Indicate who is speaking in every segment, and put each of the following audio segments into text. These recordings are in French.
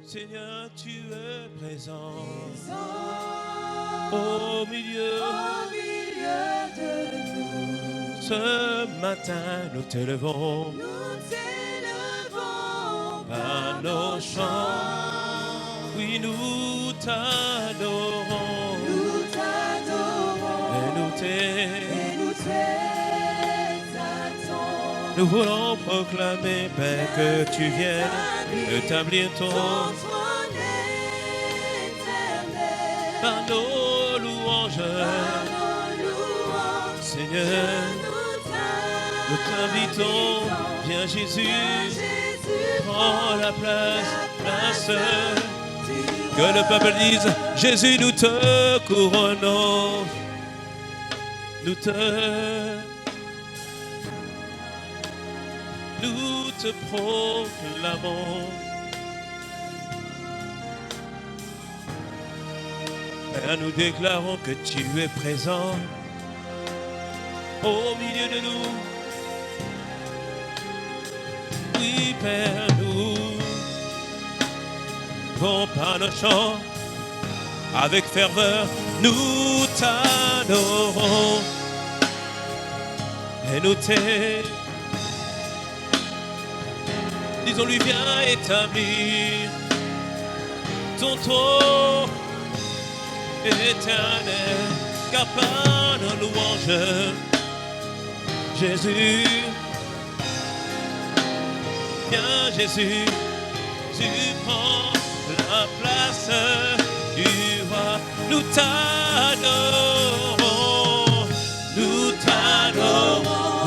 Speaker 1: Seigneur, tu es présent au milieu
Speaker 2: de nous.
Speaker 1: Ce matin, nous t'élevons par nos chants. Oui, nous t'adorons. Et nous t'exaltons. Nous voulons proclamer, Père, que tu viennes établir ton trône éternel. Par nos louanges, Seigneur, nous t'invitons, viens Jésus, prends la place. Que le peuple dise, Jésus, nous te couronnons, nous te proclamons. Père, nous déclarons que tu es présent au milieu de nous. Oui, Père, nous vont par nos chants, avec ferveur, nous t'adorons et nous disons-lui, viens établir ton trône éternel, car par nos louanges, Jésus, viens Jésus, tu prends la place du roi. Nous t'adorons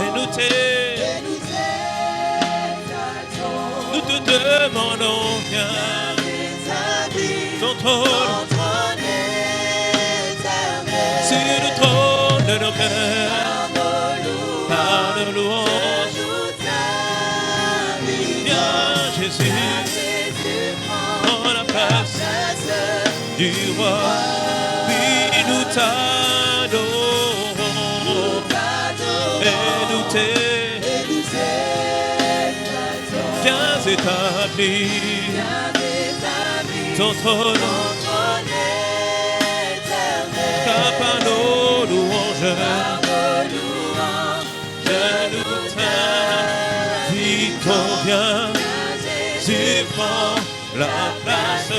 Speaker 1: et nous nous te demandons, viens ton trône éternel sur le trône de nos cœurs, par nos louanges. Viens Jésus, prends la place du roi. Oui, nous t'adorons et nous viens établir ton trône éternel, car par nos louanges, je nous t'invitons, viens, tu prends la place.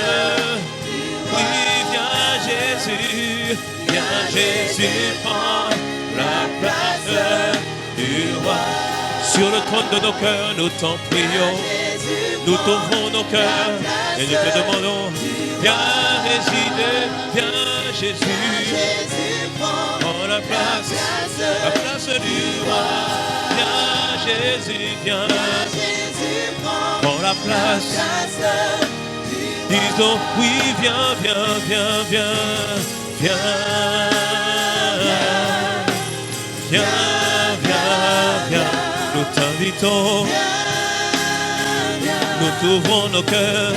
Speaker 1: Oui, viens Jésus, prends la place du roi. Sur le trône de nos cœurs, nous t'en prions. Nous t'ouvrons nos cœurs et nous te demandons, viens résider, viens Jésus, prends la place du roi. Viens Jésus, viens, prends la place. Disons, oui, viens, nous t'invitons, nous t'ouvrons nos cœurs,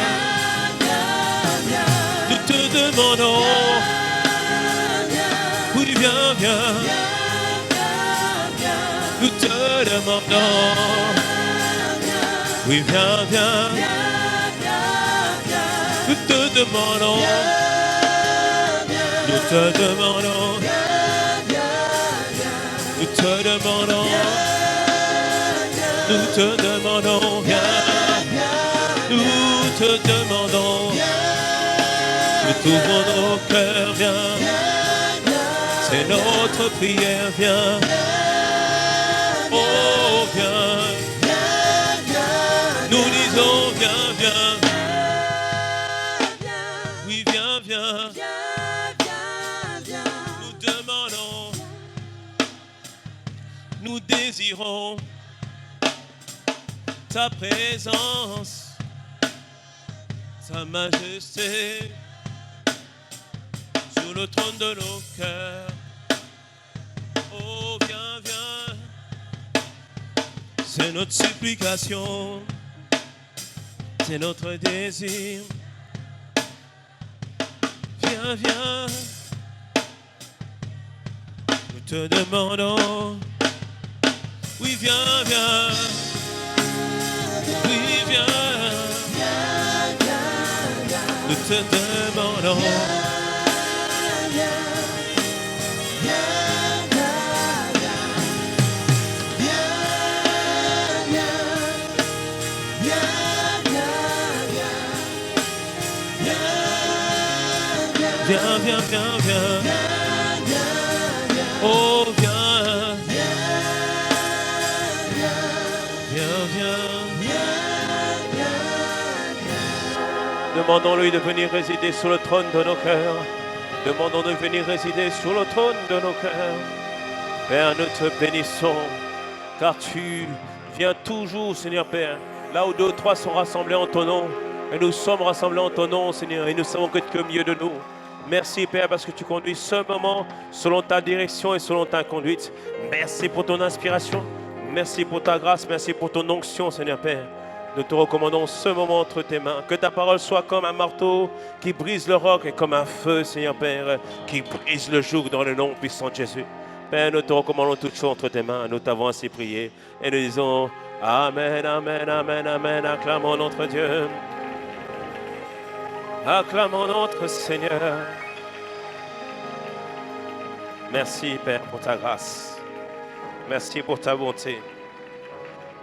Speaker 1: nous te demandons, oui viens, nous te demandons, oui viens, nous te demandons, nous te demandons, nous te demandons. Nous te demandons, viens, nous te demandons, nous t'ouvrons nos cœurs, viens, c'est notre prière, viens, oh viens, nous disons, viens, oui viens, nous demandons, nous désirons ta présence, sa majesté, sur le trône de nos cœurs. Oh, viens, c'est notre supplication, c'est notre désir. Viens, nous te demandons, oui, viens. Oui, viens, te demandons. Viens, viens, viens, viens. Oh, viens. Viens, viens. Demandons-lui de venir résider sur le trône de nos cœurs. Demandons de venir résider sur le trône de nos cœurs. Père, nous te bénissons, car tu viens toujours, Seigneur Père, là où 2 ou 3 sont rassemblés en ton nom. Et nous sommes rassemblés en ton nom, Seigneur, et nous savons que tu es au milieu de nous. Merci, Père, parce que tu conduis ce moment selon ta direction et selon ta conduite. Merci pour ton inspiration. Merci pour ta grâce. Merci pour ton onction, Seigneur Père. Nous te recommandons ce moment entre tes mains. Que ta parole soit comme un marteau qui brise le roc et comme un feu, Seigneur Père, qui brise le joug dans le nom puissant de Jésus. Père, nous te recommandons toutes choses entre tes mains. Nous t'avons ainsi prié. Et nous disons Amen, Amen, Amen, Amen. Acclamons notre Dieu. Acclamons notre Seigneur. Merci, Père, pour ta grâce. Merci pour ta bonté.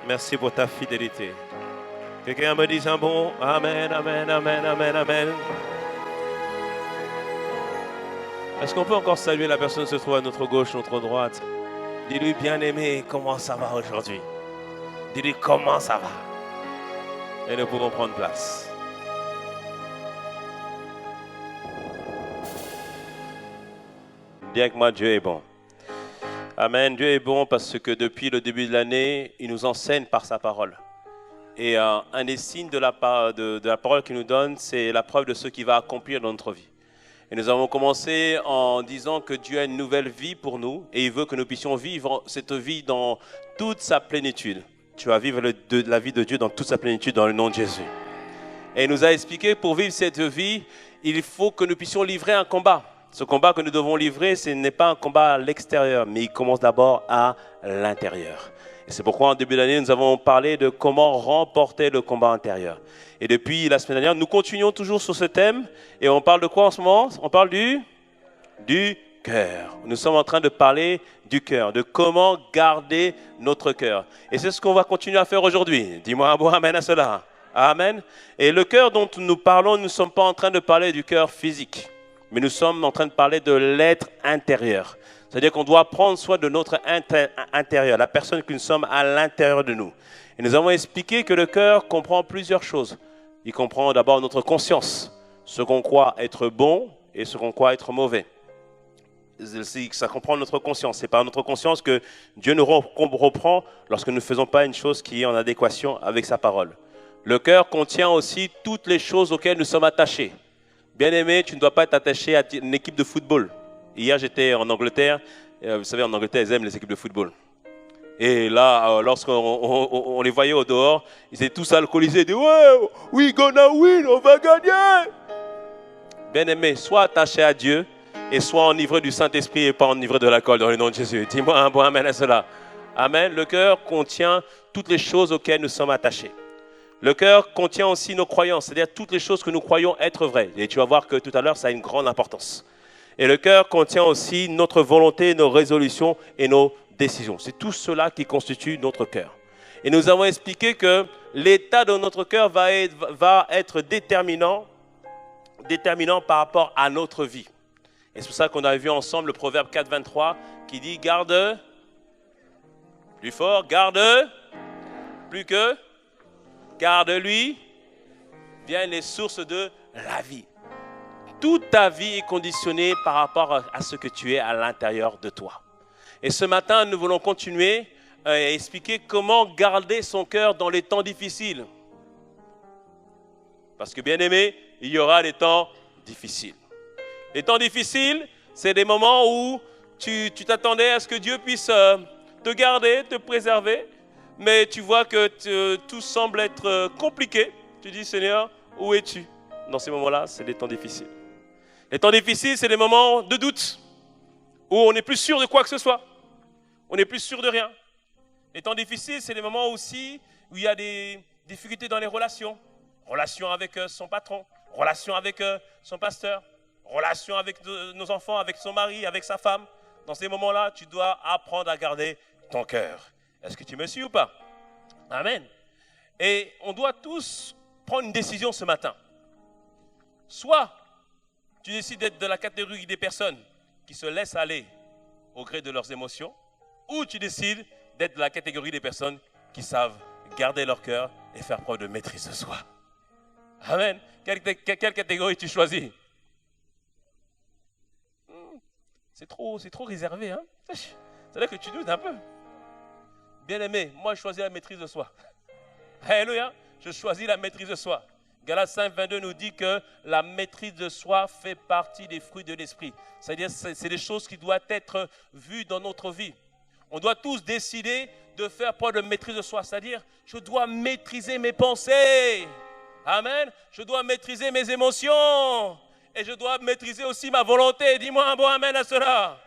Speaker 1: Merci pour ta fidélité. Quelqu'un me dise un bon Amen, Amen, Amen, Amen, Amen. Est-ce qu'on peut encore saluer la personne qui se trouve à notre gauche, notre droite? Dis-lui, bien-aimé, comment ça va aujourd'hui? Dis-lui, comment ça va? Et nous pouvons prendre place. Dis avec moi, Dieu est bon. Amen. Dieu est bon parce que depuis le début de l'année, il nous enseigne par sa parole. Et un des signes de la parole qu'il nous donne, c'est la preuve de ce qu'il va accomplir dans notre vie. Et nous avons commencé en disant que Dieu a une nouvelle vie pour nous et il veut que nous puissions vivre cette vie dans toute sa plénitude. Tu vas vivre la vie de Dieu dans toute sa plénitude dans le nom de Jésus. Et il nous a expliqué pour vivre cette vie, il faut que nous puissions livrer un combat. Ce combat que nous devons livrer, ce n'est pas un combat à l'extérieur, mais il commence d'abord à l'intérieur. Et c'est pourquoi en début d'année, nous avons parlé de comment remporter le combat intérieur. Et depuis la semaine dernière, nous continuons toujours sur ce thème. Et on parle de quoi en ce moment? On parle du cœur. Nous sommes en train de parler du cœur, de comment garder notre cœur. Et c'est ce qu'on va continuer à faire aujourd'hui. Dis-moi un bon amen à cela. Amen. Et le cœur dont nous parlons, nous ne sommes pas en train de parler du cœur physique. Mais nous sommes en train de parler de l'être intérieur. C'est-à-dire qu'on doit prendre soin de notre intérieur, la personne que nous sommes à l'intérieur de nous. Et nous avons expliqué que le cœur comprend plusieurs choses. Il comprend d'abord notre conscience, ce qu'on croit être bon et ce qu'on croit être mauvais. Ça comprend notre conscience. C'est par notre conscience que Dieu nous reprend lorsque nous ne faisons pas une chose qui est en adéquation avec sa parole. Le cœur contient aussi toutes les choses auxquelles nous sommes attachés. Bien-aimé, tu ne dois pas être attaché à une équipe de football. Hier, j'étais en Angleterre. Vous savez, en Angleterre, ils aiment les équipes de football. Et là, lorsqu'on les voyait au dehors, ils étaient tous alcoolisés. Ils disaient, ouais, we gonna win, on va gagner. Bien-aimé, sois attaché à Dieu et sois enivré du Saint-Esprit et pas enivré de l'alcool dans le nom de Jésus. Dis-moi un bon amen à cela. Amen. Le cœur contient toutes les choses auxquelles nous sommes attachés. Le cœur contient aussi nos croyances, c'est-à-dire toutes les choses que nous croyons être vraies. Et tu vas voir que tout à l'heure, ça a une grande importance. Et le cœur contient aussi notre volonté, nos résolutions et nos décisions. C'est tout cela qui constitue notre cœur. Et nous avons expliqué que l'état de notre cœur va être déterminant par rapport à notre vie. Et c'est pour ça qu'on a vu ensemble le proverbe 4, 23 qui dit « Garde, plus fort, garde, plus que... » Car de lui viennent les sources de la vie. Toute ta vie est conditionnée par rapport à ce que tu es à l'intérieur de toi. Et ce matin, nous voulons continuer à expliquer comment garder son cœur dans les temps difficiles. Parce que bien aimé, il y aura des temps difficiles. Les temps difficiles, c'est des moments où tu t'attendais à ce que Dieu puisse te garder, te préserver. Mais tu vois que tout semble être compliqué. Tu dis, Seigneur, où es-tu? Dans ces moments-là, c'est des temps difficiles. Les temps difficiles, c'est des moments de doute, où on n'est plus sûr de quoi que ce soit. On n'est plus sûr de rien. Les temps difficiles, c'est des moments aussi où il y a des difficultés dans les relations. Relation avec son patron, relation avec son pasteur, relation avec nos enfants, avec son mari, avec sa femme. Dans ces moments-là, tu dois apprendre à garder ton cœur. Est-ce que tu me suis ou pas? Amen. Et on doit tous prendre une décision ce matin. Soit tu décides d'être de la catégorie des personnes qui se laissent aller au gré de leurs émotions, ou tu décides d'être de la catégorie des personnes qui savent garder leur cœur et faire preuve de maîtrise de soi. Amen. Quelle catégorie tu choisis? C'est trop réservé, hein? C'est là que tu doutes un peu. Bien-aimé, moi je choisis la maîtrise de soi. Alléluia, je choisis la maîtrise de soi. Galates 5, 22 nous dit que la maîtrise de soi fait partie des fruits de l'esprit. C'est-à-dire c'est des choses qui doivent être vues dans notre vie. On doit tous décider de faire preuve de maîtrise de soi. C'est-à-dire, je dois maîtriser mes pensées. Amen. Je dois maîtriser mes émotions. Et je dois maîtriser aussi ma volonté. Dis-moi un bon amen à cela.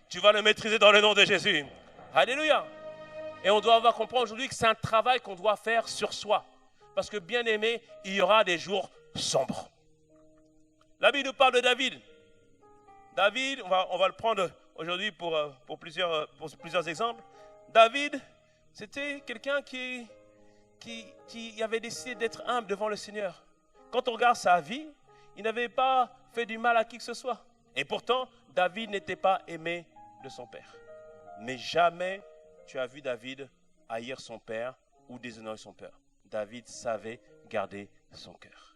Speaker 1: Tu vas le maîtriser dans le nom de Jésus. Alléluia. Et on doit avoir compris aujourd'hui que c'est un travail qu'on doit faire sur soi. Parce que bien aimé, il y aura des jours sombres. La Bible nous parle de David. David, on va le prendre aujourd'hui pour plusieurs exemples. David, c'était quelqu'un qui avait décidé d'être humble devant le Seigneur. Quand on regarde sa vie, il n'avait pas fait du mal à qui que ce soit. Et pourtant, David n'était pas aimé de son père. Mais jamais tu as vu David haïr son père ou déshonorer son père. David savait garder son cœur.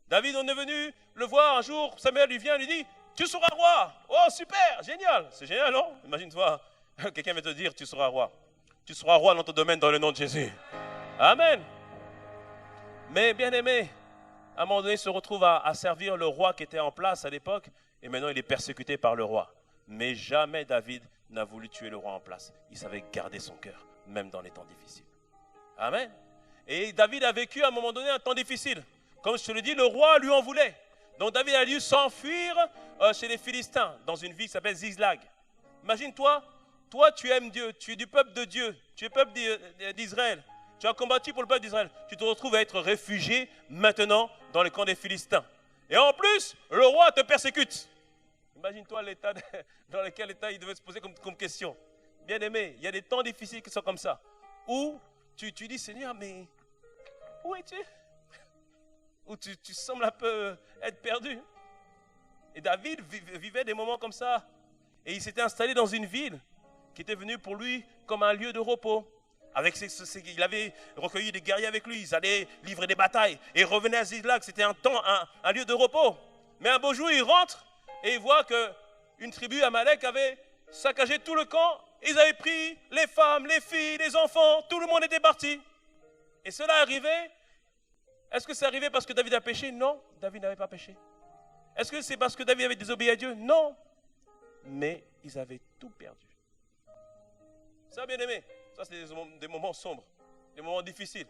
Speaker 1: David, on est venu le voir un jour, Samuel lui vient et lui dit, tu seras roi. Oh super, génial. C'est génial, non? Imagine-toi, quelqu'un va te dire, tu seras roi. Tu seras roi dans ton domaine dans le nom de Jésus. Amen. Mais bien aimé, à un moment donné, il se retrouve à servir le roi qui était en place à l'époque, et maintenant il est persécuté par le roi. Mais jamais David n'a voulu tuer le roi en place. Il savait garder son cœur, même dans les temps difficiles. Amen. Et David a vécu à un moment donné un temps difficile. Comme je te le dis, le roi lui en voulait. Donc David a dû s'enfuir chez les Philistins, dans une ville qui s'appelle Ziklag. Imagine-toi, toi tu aimes Dieu, tu es du peuple de Dieu, tu es peuple d'Israël. Tu as combattu pour le peuple d'Israël. Tu te retrouves à être réfugié maintenant dans le camp des Philistins. Et en plus, le roi te persécute. Imagine-toi l'état dans lequel il devait se poser comme question. Bien aimé, il y a des temps difficiles qui sont comme ça. Où tu dis, Seigneur, mais où es-tu? Où tu sembles un peu être perdu. Et David vivait des moments comme ça. Et il s'était installé dans une ville qui était venue pour lui comme un lieu de repos. Il avait recueilli des guerriers avec lui. Ils allaient livrer des batailles. Et ils revenaient à Ziklag. C'était un lieu de repos. Mais un beau jour, il rentre et il voit qu'une tribu Amalek avait saccagé tout le camp. Ils avaient pris les femmes, les filles, les enfants. Tout le monde était parti. Et cela arrivait. Est-ce que c'est arrivé parce que David a péché? Non, David n'avait pas péché. Est-ce que c'est parce que David avait désobéi à Dieu? Non. Mais ils avaient tout perdu. Ça, bien aimé, ça c'est des moments sombres, des moments difficiles.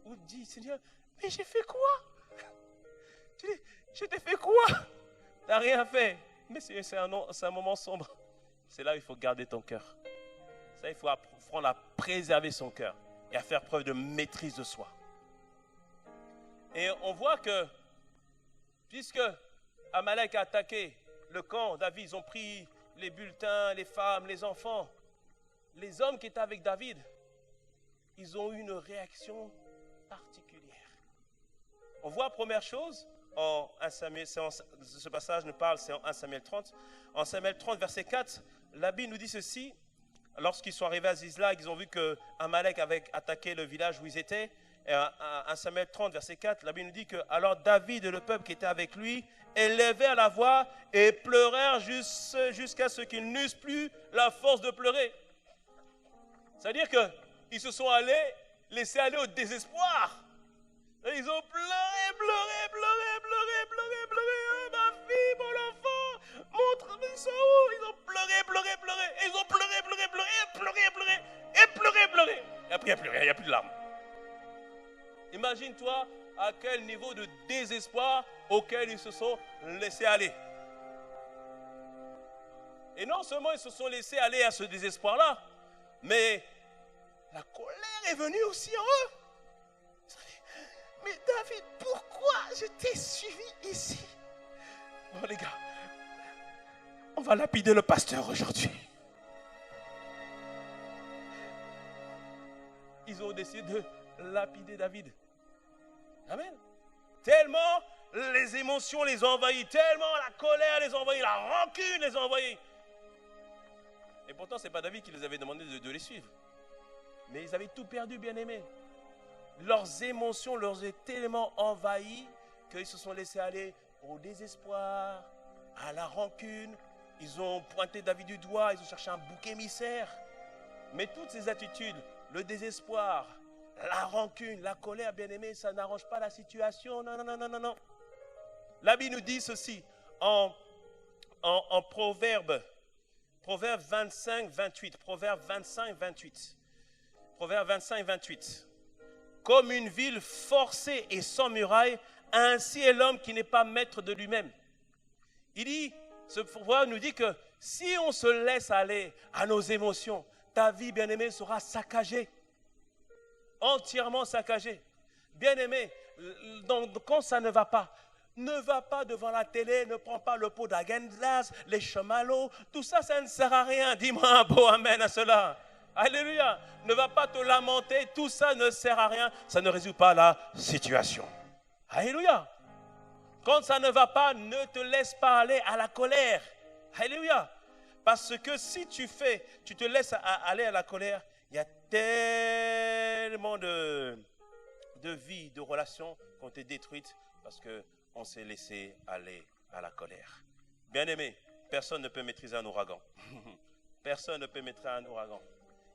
Speaker 1: Où tu dis, Seigneur, mais j'ai fait quoi? Tu dis, je t'ai fait quoi? Tu n'as rien fait. Mais c'est un moment sombre. C'est là où il faut garder ton cœur. Ça, il faut apprendre à préserver son cœur et à faire preuve de maîtrise de soi. Et on voit que, puisque Amalek a attaqué le camp, David, ils ont pris les bulletins, les femmes, les enfants. Les hommes qui étaient avec David, ils ont eu une réaction particulière. On voit, première chose, en 1 Samuel, ce passage nous parle, c'est en 1 Samuel 30. En Samuel 30, verset 4, la Bible nous dit ceci. Lorsqu'ils sont arrivés à Ziklag, ils ont vu que Amalek avait attaqué le village où ils étaient. Et en Samuel 30, verset 4, la Bible nous dit que alors David et le peuple qui était avec lui élevèrent la voix et pleurèrent jusqu'à ce qu'ils n'eussent plus la force de pleurer. C'est-à-dire qu'ils se sont laissés aller au désespoir. Ils ont pleuré. Oh, ma fille, mon enfant, montre, ils sont où? Ils ont pleuré. Et ils ont pleuré. Et après, il n'y a plus de larmes. Imagine-toi à quel niveau de désespoir auquel ils se sont laissés aller. Et non seulement ils se sont laissés aller à ce désespoir-là, mais la colère est venue aussi en eux.
Speaker 3: mais David, pourquoi je t'ai suivi ici? Bon les gars, on va lapider le pasteur aujourd'hui. Ils ont décidé de lapider David. Amen. Tellement les émotions les ont envahis, tellement la colère les a envahis, la rancune les a envahis. Et pourtant, ce n'est pas David qui les avait demandé de les suivre. Mais ils avaient tout perdu, bien-aimés. Leurs émotions leur ont tellement envahis qu'ils se sont laissés aller au désespoir, à la rancune. Ils ont pointé David du doigt, ils ont cherché un bouc émissaire. Mais toutes ces attitudes, le désespoir, la rancune, la colère, bien-aimés, ça n'arrange pas la situation. Non, non, non, non, non, non. La Bible nous dit ceci en Proverbe 25, 28. Proverbe 25, 28. Proverbe 25, 28. Comme une ville forcée et sans muraille, ainsi est l'homme qui n'est pas maître de lui-même. Il dit, ce proverbe nous dit que si on se laisse aller à nos émotions, ta vie, bien-aimée, sera saccagée. Entièrement saccagée. Bien-aimé, quand ça ne va pas devant la télé, ne prends pas le pot d'Agendas, les chamallows, tout ça, ça ne sert à rien. Dis-moi un beau amen à cela. Alléluia. Ne va pas te lamenter, tout ça ne sert à rien, ça ne résout pas la situation. Alléluia. Quand ça ne va pas, ne te laisse pas aller à la colère. Alléluia. Parce que si tu te laisses aller à la colère, il y a tellement de vies, de relations qui ont été détruites parce qu'on s'est laissé aller à la colère. Bien-aimé, personne ne peut maîtriser un ouragan. Personne ne peut maîtriser un ouragan.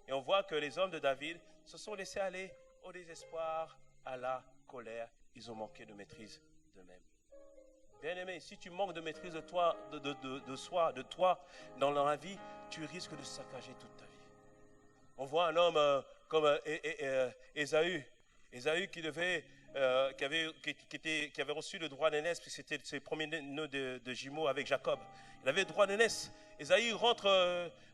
Speaker 3: Et on voit que les hommes de David se sont laissés aller au désespoir, à la colère. Ils ont manqué de maîtrise d'eux-mêmes. Bien-aimé, si tu manques de maîtrise de toi, de toi dans la vie, tu risques de saccager toute ta vie. On voit un homme comme Ésaü qui avait reçu le droit d'aînesse, puisque c'était ses premiers nœuds de jumeaux avec Jacob. Il avait le droit d'aînesse. Ésaü rentre,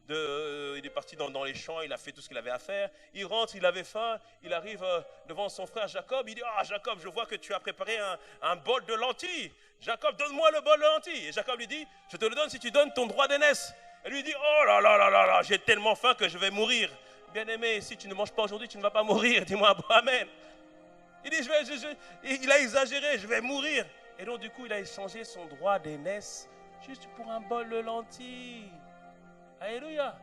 Speaker 3: il est parti dans les champs, il a fait tout ce qu'il avait à faire. Il rentre, il avait faim, il arrive devant son frère Jacob. Il dit, Jacob, je vois que tu as préparé un bol de lentilles. Jacob, donne-moi le bol de lentilles. Et Jacob lui dit, je te le donne si tu donnes ton droit d'aînesse. Elle lui dit, oh là là là là là, j'ai tellement faim que je vais mourir. Bien-aimé, si tu ne manges pas aujourd'hui, tu ne vas pas mourir. Dis-moi, amen. Il dit, il a exagéré, je vais mourir. Et donc, du coup, il a échangé son droit d'aînesse juste pour un bol de lentilles. Alléluia.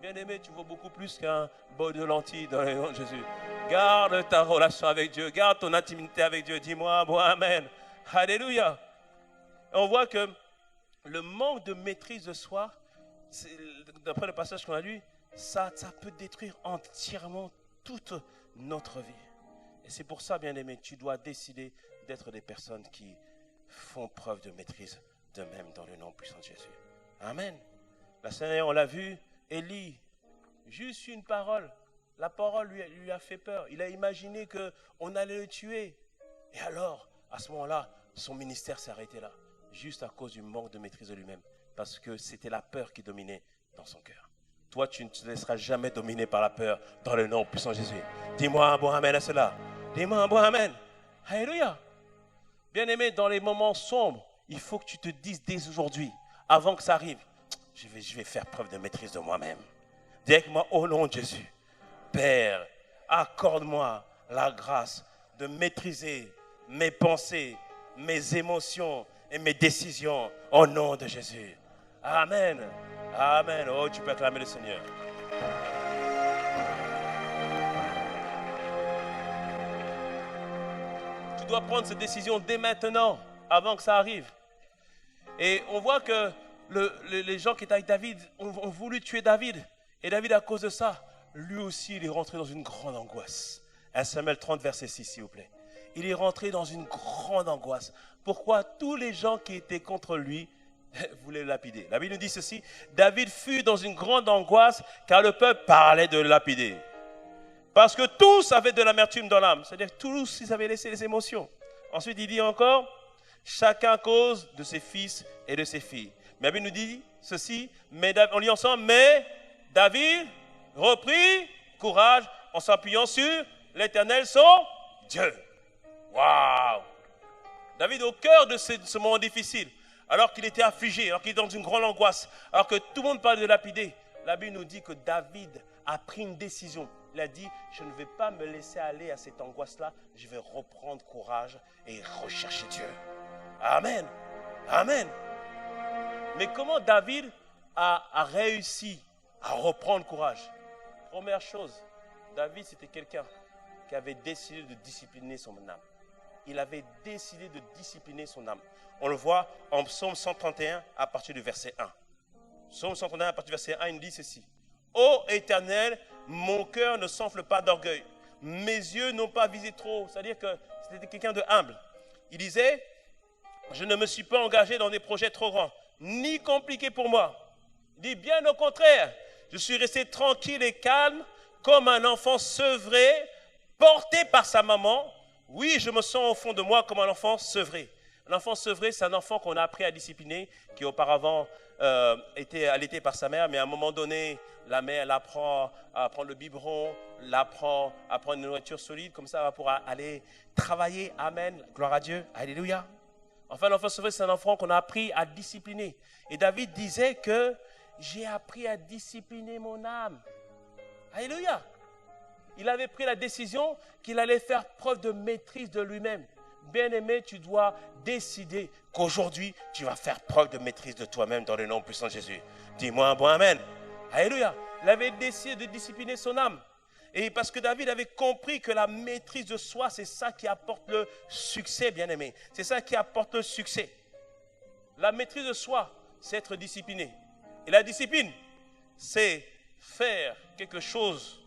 Speaker 3: Bien-aimé, tu vaux beaucoup plus qu'un bol de lentilles dans le nom de Jésus. Garde ta relation avec Dieu, garde ton intimité avec Dieu. Dis-moi, amen. Alléluia. Et on voit que le manque de maîtrise de soi, d'après le passage qu'on a lu, ça peut détruire entièrement toute notre vie. Et c'est pour ça, bien-aimé, tu dois décider d'être des personnes qui font preuve de maîtrise d'eux-mêmes dans le nom puissant de Jésus. Amen. La Seigneur, on l'a vu, Élie, juste une parole, la parole lui a fait peur. Il a imaginé qu'on allait le tuer. Et alors, à ce moment-là, son ministère s'est arrêté là, juste à cause du manque de maîtrise de lui-même, parce que c'était la peur qui dominait dans son cœur. Toi, tu ne te laisseras jamais dominer par la peur dans le nom puissant de Jésus. Dis-moi un bon amen à cela. Dis-moi un bon amen. Alléluia. Bien-aimé, dans les moments sombres, il faut que tu te dises dès aujourd'hui, avant que ça arrive, je vais faire preuve de maîtrise de moi-même. Dis avec moi, au nom de Jésus, Père, accorde-moi la grâce de maîtriser mes pensées, mes émotions et mes décisions au nom de Jésus. Amen. Amen. Oh, tu peux acclamer le Seigneur. Tu dois prendre cette décision dès maintenant, avant que ça arrive. Et on voit que les gens qui étaient avec David ont voulu tuer David. Et David, à cause de ça, lui aussi, il est rentré dans une grande angoisse. 1 Samuel 30, verset 6, s'il vous plaît. Il est rentré dans une grande angoisse. Pourquoi? Tous les gens qui étaient contre lui voulaient le lapider. La Bible nous dit ceci: David fut dans une grande angoisse car le peuple parlait de le lapider. Parce que tous avaient de l'amertume dans l'âme. C'est-à-dire tous, ils avaient laissé les émotions. Ensuite, il dit encore, chacun à cause de ses fils et de ses filles. Mais la Bible nous dit ceci, on lit ensemble, mais David reprit courage en s'appuyant sur l'Éternel son Dieu. Waouh! David, au cœur de ce moment difficile, alors qu'il était affligé, alors qu'il était dans une grande angoisse, alors que tout le monde parlait de lapider, la Bible nous dit que David a pris une décision. Il a dit, je ne vais pas me laisser aller à cette angoisse-là, je vais reprendre courage et rechercher Dieu. Amen. Amen. Mais comment David a réussi à reprendre courage? Première chose, David, c'était quelqu'un qui avait décidé de discipliner son âme. Il avait décidé de discipliner son âme. On le voit en Psaume 131 à partir du verset 1. Psaume 131 à partir du verset 1, il dit ceci. Ô Éternel, mon cœur ne s'enfle pas d'orgueil. Mes yeux n'ont pas visé trop haut. C'est-à-dire que c'était quelqu'un de humble. Il disait, je ne me suis pas engagé dans des projets trop grands, ni compliqués pour moi. Il dit, bien au contraire, je suis resté tranquille et calme, comme un enfant sevré, porté par sa maman. Oui, je me sens au fond de moi comme un enfant sevré. Un enfant sevré, c'est un enfant qu'on a appris à discipliner, qui auparavant était allaité par sa mère, mais à un moment donné, la mère l'apprend à prendre le biberon, l'apprend à prendre une nourriture solide, comme ça, elle va pouvoir aller travailler. Amen. Gloire à Dieu. Alléluia. Enfin, l'enfant sevré, c'est un enfant qu'on a appris à discipliner. Et David disait que j'ai appris à discipliner mon âme. Alléluia. Il avait pris la décision qu'il allait faire preuve de maîtrise de lui-même. Bien-aimé, tu dois décider qu'aujourd'hui, tu vas faire preuve de maîtrise de toi-même dans le nom puissant de Jésus. Dis-moi un bon amen. Alléluia. Il avait décidé de discipliner son âme. Et parce que David avait compris que la maîtrise de soi, c'est ça qui apporte le succès, bien-aimé. C'est ça qui apporte le succès. La maîtrise de soi, c'est être discipliné. Et la discipline, c'est faire quelque chose.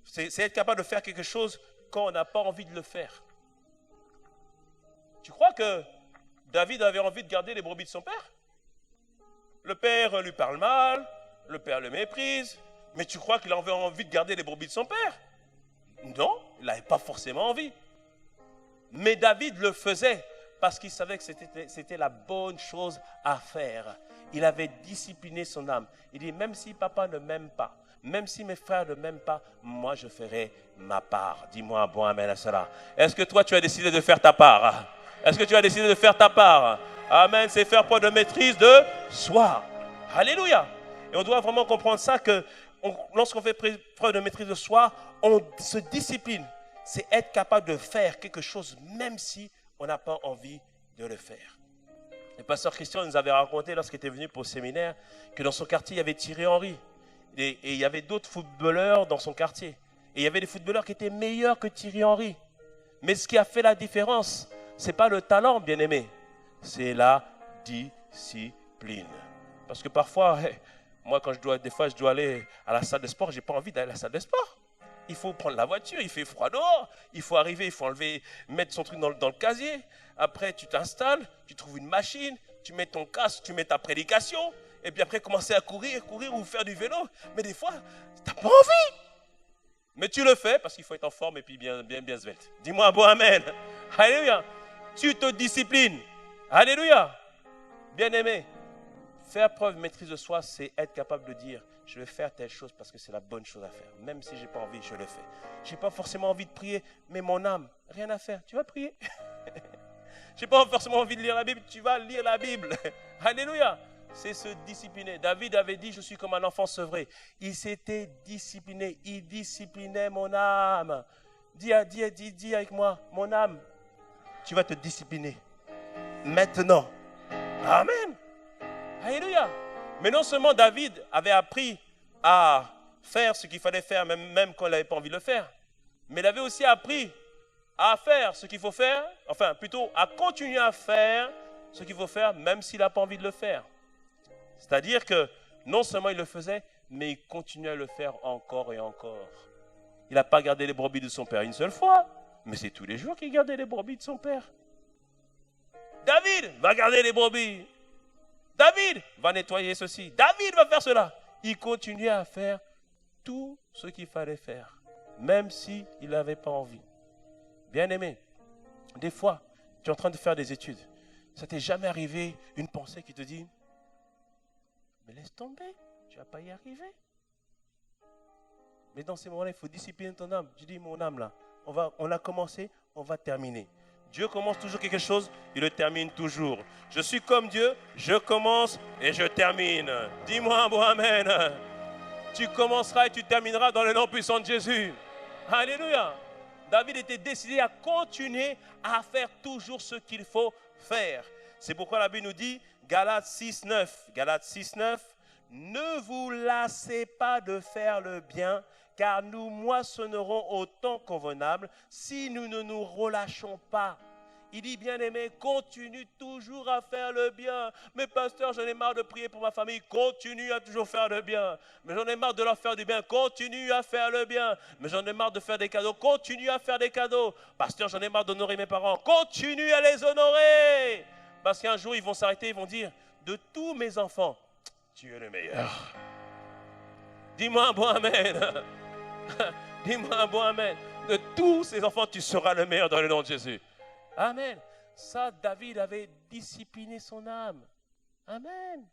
Speaker 3: C'est être capable de faire quelque chose quand on n'a pas envie de le faire. Tu crois que David avait envie de garder les brebis de son père? Le père lui parle mal, le père le méprise, mais tu crois qu'il avait envie de garder les brebis de son père? Non, il n'avait pas forcément envie. Mais David le faisait parce qu'il savait que c'était la bonne chose à faire. Il avait discipliné son âme. Il dit, même si papa ne m'aime pas, même si mes frères ne m'aiment pas, moi je ferai ma part. Dis-moi un bon amen à cela. Est-ce que toi tu as décidé de faire ta part? Est-ce que tu as décidé de faire ta part? Amen, c'est faire preuve de maîtrise de soi. Alléluia. Et on doit vraiment comprendre ça, que lorsqu'on fait preuve de maîtrise de soi, on se discipline. C'est être capable de faire quelque chose même si on n'a pas envie de le faire. Le pasteur Christian nous avait raconté lorsqu'il était venu pour le séminaire que dans son quartier, il y avait Thierry Henry. Et il y avait d'autres footballeurs dans son quartier. Et il y avait des footballeurs qui étaient meilleurs que Thierry Henry. Mais ce qui a fait la différence, ce n'est pas le talent, bien-aimé. C'est la discipline. Parce que parfois, moi, des fois, je dois aller à la salle de sport, je n'ai pas envie d'aller à la salle de sport. Il faut prendre la voiture, il fait froid dehors. Il faut arriver, il faut mettre son truc dans le casier. Après, tu t'installes, tu trouves une machine, tu mets ton casque, tu mets ta prédication. Et puis après, commencer à courir ou faire du vélo. Mais des fois, tu n'as pas envie. Mais tu le fais parce qu'il faut être en forme et puis bien svelte. Dis-moi un bon amen. Alléluia. Tu te disciplines. Alléluia. Bien-aimé, faire preuve de maîtrise de soi, c'est être capable de dire, je vais faire telle chose parce que c'est la bonne chose à faire. Même si je n'ai pas envie, je le fais. Je n'ai pas forcément envie de prier, mais mon âme, rien à faire. Tu vas prier. Je n'ai pas forcément envie de lire la Bible, tu vas lire la Bible. Alléluia. C'est se discipliner. David avait dit, je suis comme un enfant sevré. Il s'était discipliné. Il disciplinait mon âme. Dis avec moi, mon âme, tu vas te discipliner. Maintenant. Amen. Alléluia. Mais non seulement David avait appris à faire ce qu'il fallait faire, même quand il n'avait pas envie de le faire, mais il avait aussi appris à faire ce qu'il faut faire, enfin plutôt à continuer à faire ce qu'il faut faire, même s'il n'a pas envie de le faire. C'est-à-dire que non seulement il le faisait, mais il continuait à le faire encore et encore. Il n'a pas gardé les brebis de son père une seule fois, mais c'est tous les jours qu'il gardait les brebis de son père. David va garder les brebis. David va nettoyer ceci. David va faire cela. Il continuait à faire tout ce qu'il fallait faire, même s'il n'avait pas envie. Bien-aimé, des fois, tu es en train de faire des études. Ça t'est jamais arrivé une pensée qui te dit, mais laisse tomber, tu ne vas pas y arriver. Mais dans ces moments-là, il faut discipliner ton âme. Tu dis, mon âme là, on a commencé, on va terminer. Dieu commence toujours quelque chose, il le termine toujours. Je suis comme Dieu, je commence et je termine. Dis-moi un bon amen. Tu commenceras et tu termineras dans le nom puissant de Jésus. Alléluia. David était décidé à continuer à faire toujours ce qu'il faut faire. C'est pourquoi la Bible nous dit, Galates 6:9, ne vous lassez pas de faire le bien, car nous moissonnerons au temps convenable si nous ne nous relâchons pas. Il dit, bien-aimé, continue toujours à faire le bien. Mais pasteur, j'en ai marre de prier pour ma famille. Continue à toujours faire le bien. Mais j'en ai marre de leur faire du bien. Continue à faire le bien. Mais j'en ai marre de faire des cadeaux. Continue à faire des cadeaux. Pasteur, j'en ai marre d'honorer mes parents. Continue à les honorer. Parce qu'un jour, ils vont s'arrêter, ils vont dire, de tous mes enfants, tu es le meilleur. Dis-moi un bon amen. Dis-moi un bon amen. De tous ces enfants, tu seras le meilleur dans le nom de Jésus. Amen. Ça, David avait discipliné son âme. Amen.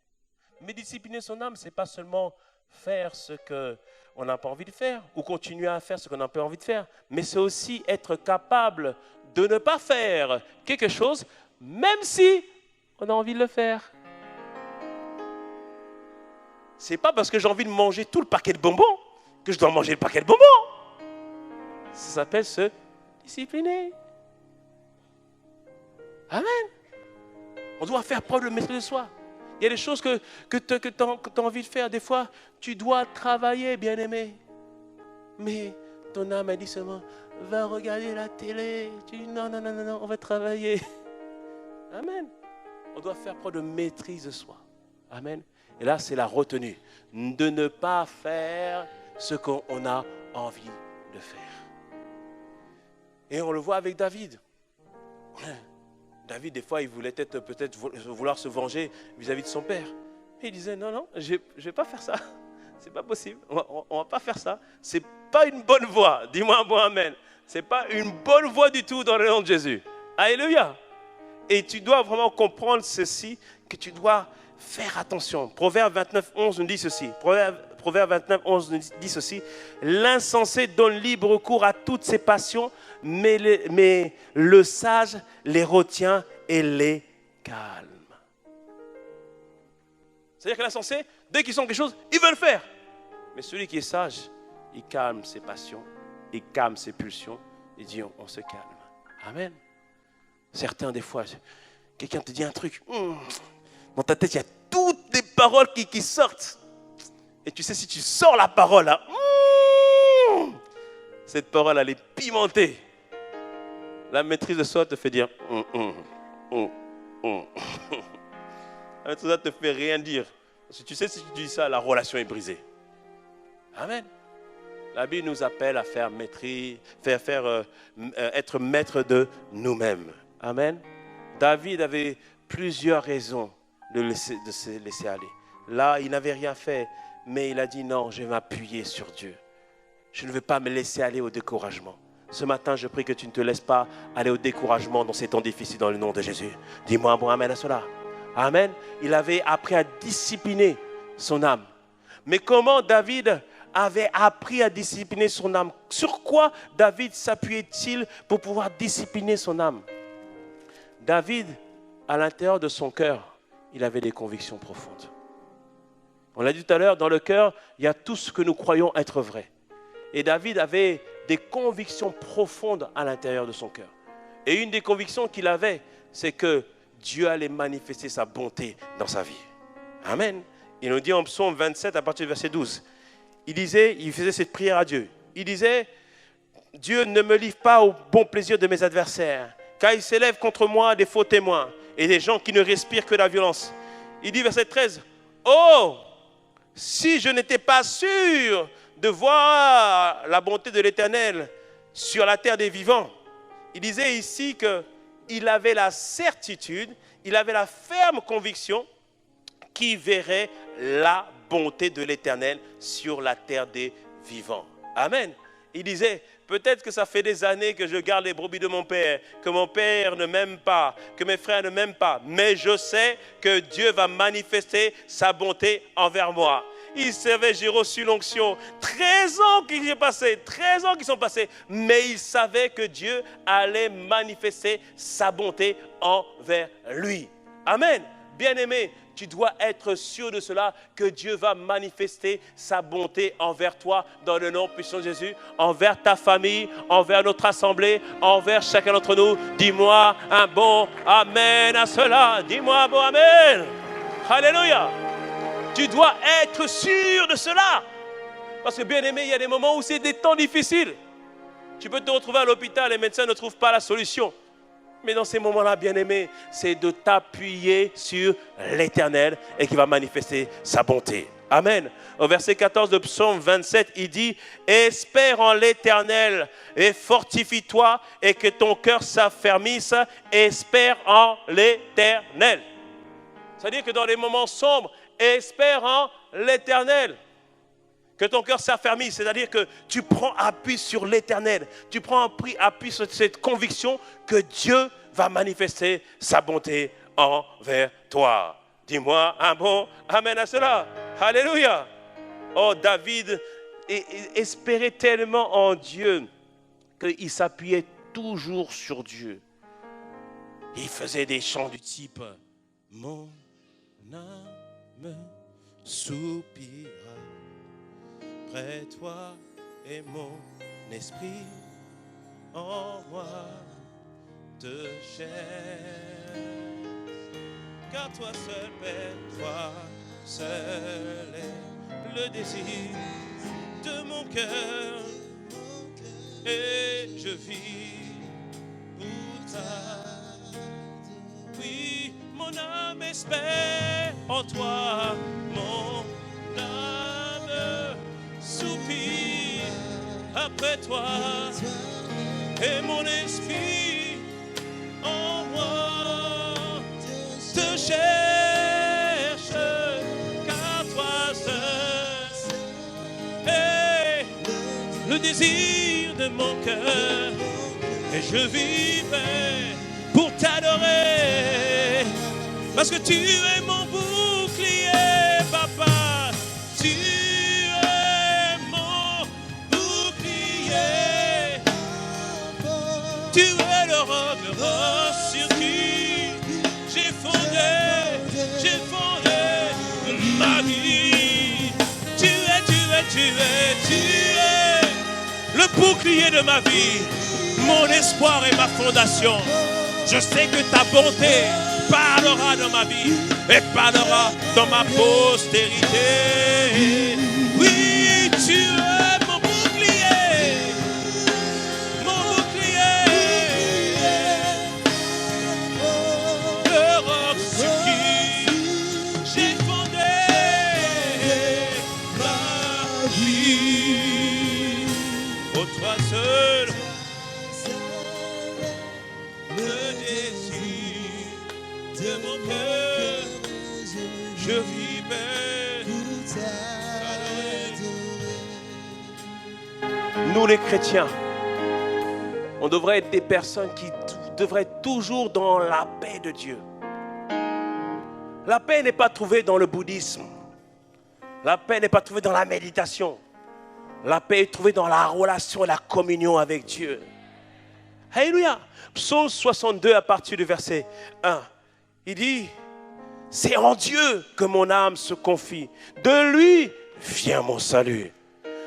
Speaker 3: Mais discipliner son âme, ce n'est pas seulement faire ce qu'on n'a pas envie de faire ou continuer à faire ce qu'on n'a pas envie de faire, mais c'est aussi être capable de ne pas faire quelque chose, même si on a envie de le faire. Ce n'est pas parce que j'ai envie de manger tout le paquet de bonbons que je dois manger le paquet de bonbons. Ça s'appelle se discipliner. Amen. On doit faire preuve de maîtrise de soi. Il y a des choses que tu as envie de faire. Des fois, tu dois travailler, bien-aimé. Mais ton âme a dit seulement, va regarder la télé. Tu dis, non, on va travailler. Amen. On doit faire preuve de maîtrise de soi. Amen. Et là, c'est la retenue. De ne pas faire ce qu'on a envie de faire. Et on le voit avec David. David, des fois, il voulait peut-être vouloir se venger vis-à-vis de son père. Mais il disait, non, je ne vais pas faire ça. C'est pas possible. On ne va pas faire ça. Ce n'est pas une bonne voie. Dis-moi un bon amen. Ce n'est pas une bonne voie du tout dans le nom de Jésus. Alléluia. Et tu dois vraiment comprendre ceci, que tu dois faire attention. Proverbe 29:11 nous dit ceci. Proverbe 29:11 nous dit ceci. L'insensé donne libre cours à toutes ses passions, mais le sage les retient et les calme. C'est-à-dire que l'insensé, dès qu'ils sont quelque chose, il veut le faire. Mais celui qui est sage, il calme ses passions, il calme ses pulsions, il dit on se calme. Amen. Certains, des fois, quelqu'un te dit un truc, dans ta tête, il y a toutes les paroles qui sortent. Et tu sais, si tu sors la parole, là, cette parole, elle est pimentée. La maîtrise de soi te fait dire La maîtrise de soi te fait rien dire. Parce que tu sais, si tu dis ça, la relation est brisée. Amen. La Bible nous appelle à faire être maître de nous-mêmes. Amen. David avait plusieurs raisons de se laisser aller. Là, il n'avait rien fait, mais il a dit non, je vais m'appuyer sur Dieu. Je ne veux pas me laisser aller au découragement. Ce matin, je prie que tu ne te laisses pas aller au découragement dans ces temps difficiles dans le nom de Jésus. Dis-moi un bon amen à cela. Amen. Il avait appris à discipliner son âme. Mais comment David avait appris à discipliner son âme? Sur quoi David s'appuyait-il pour pouvoir discipliner son âme? David, à l'intérieur de son cœur, il avait des convictions profondes. On l'a dit tout à l'heure, dans le cœur, il y a tout ce que nous croyons être vrai. Et David avait des convictions profondes à l'intérieur de son cœur. Et une des convictions qu'il avait, c'est que Dieu allait manifester sa bonté dans sa vie. Amen. Il nous dit en psaume 27, à partir du verset 12, il faisait cette prière à Dieu. Il disait, Dieu ne me livre pas au bon plaisir de mes adversaires, car il s'élève contre moi des faux témoins et des gens qui ne respirent que la violence. Il dit, verset 13, oh, si je n'étais pas sûr de voir la bonté de l'Éternel sur la terre des vivants. Il disait ici qu'il avait la certitude, il avait la ferme conviction qu'il verrait la bonté de l'Éternel sur la terre des vivants. Amen. Il disait, peut-être que ça fait des années que je garde les brebis de mon père, que mon père ne m'aime pas, que mes frères ne m'aiment pas, mais je sais que Dieu va manifester sa bonté envers moi. Il savait, j'ai reçu l'onction. 13 ans qui sont passés, 13 ans qui sont passés. Mais il savait que Dieu allait manifester sa bonté envers lui. Amen. Bien-aimé, tu dois être sûr de cela, que Dieu va manifester sa bonté envers toi dans le nom puissant de Jésus, envers ta famille, envers notre assemblée, envers chacun d'entre nous. Dis-moi un bon Amen à cela. Dis-moi un bon Amen. Alléluia. Tu dois être sûr de cela. Parce que bien aimé, il y a des moments où c'est des temps difficiles. Tu peux te retrouver à l'hôpital, les médecins ne trouvent pas la solution. Mais dans ces moments-là, bien-aimé, c'est de t'appuyer sur l'Éternel et qui va manifester sa bonté. Amen. Au verset 14 de Psaume 27, il dit « Espère en l'Éternel et fortifie-toi et que ton cœur s'affermisse. Espère en l'Éternel. » C'est-à-dire que dans les moments sombres, espère en l'Éternel. Que ton cœur s'affermisse, c'est-à-dire que tu prends appui sur l'Éternel. Tu prends appui sur cette conviction que Dieu va manifester sa bonté envers toi. Dis-moi un bon Amen à cela. Alléluia. Oh, David espérait tellement en Dieu qu'il s'appuyait toujours sur Dieu. Il faisait des chants du type « Mon âme soupira près toi et mon esprit en moi te cherche. Car toi seul, Père, toi seul est le désir de mon cœur. Et je vis pour ta. Oui, mon âme espère en toi, mon âme soupire après toi, et mon esprit en moi te cherche, car toi seul est le désir de mon cœur, et je vivrai pour t'adorer, parce que tu es mon bouclier, papa. Tu es mon bouclier. Tu es le roc sur qui j'ai fondé ma vie. Tu es le bouclier de ma vie, mon espoir et ma fondation. Je sais que ta bonté parlera dans ma vie et parlera dans ma postérité. Oui, tu es mon bouclier, le roc sur qui j'ai fondé ma vie. Pour toi seul, le désir de mon cœur, je vivais. Nous les chrétiens, on devrait être des personnes qui devraient être toujours dans la paix de Dieu. La paix n'est pas trouvée dans le bouddhisme. La paix n'est pas trouvée dans la méditation. La paix est trouvée dans la relation et la communion avec Dieu. Alléluia. Psaume 62 à partir du verset 1. Il dit, c'est en Dieu que mon âme se confie. De lui vient mon salut.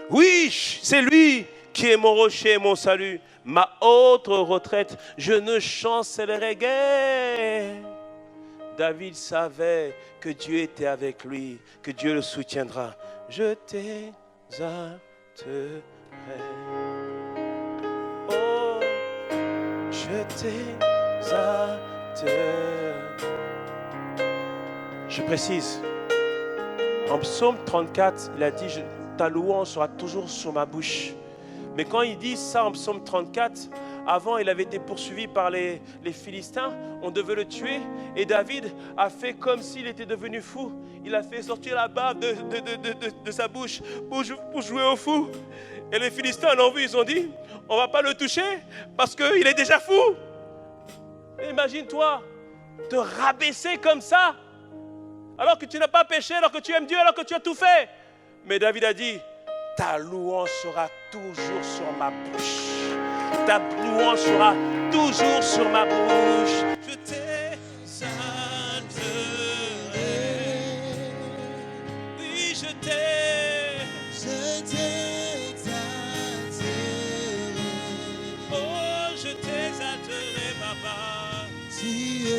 Speaker 3: Oui, c'est lui qui est mon rocher et mon salut. Ma haute retraite, je ne chancellerai guère. David savait que Dieu était avec lui, que Dieu le soutiendra. Je t'exalterai. Oh, je t'exalterai. Je précise, en psaume 34, il a dit, ta louange sera toujours sur ma bouche. Mais quand il dit ça en psaume 34, avant il avait été poursuivi par les Philistins, on devait le tuer, et David a fait comme s'il était devenu fou. Il a fait sortir la bave de sa bouche pour jouer au fou. Et les Philistins l'ont vu, ils ont dit, on ne va pas le toucher parce qu'il est déjà fou. Imagine-toi, te rabaisser comme ça, alors que tu n'as pas péché, alors que tu aimes Dieu, alors que tu as tout fait. Mais David a dit, ta louange sera toujours sur ma bouche. Ta louange sera toujours sur ma bouche. Je t'exalterai. Oui, je t'exalterai. Oh, je t'exalterai, papa.
Speaker 2: Tu es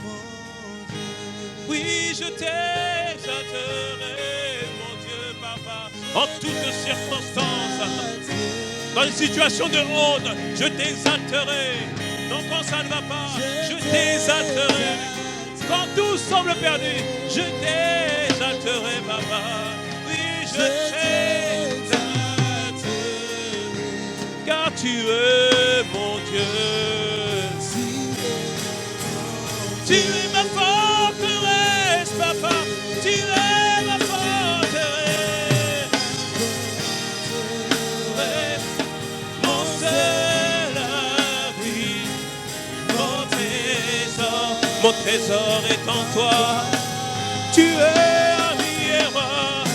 Speaker 2: mon Dieu.
Speaker 3: Oui, je t'exalterai, mon Dieu, papa. En toutes circonstances, dans les situations de honte, je t'exalterai. Non, quand ça ne va pas, je t'exalterai. Quand tout semble perdu, je t'exalterai, papa. Oui, je t'exalterai. Car tu es mon Dieu. Tu es ma forteresse, papa. Tu es ma forteresse. Mon seul abri, mon trésor est en toi. Tu es un miroir,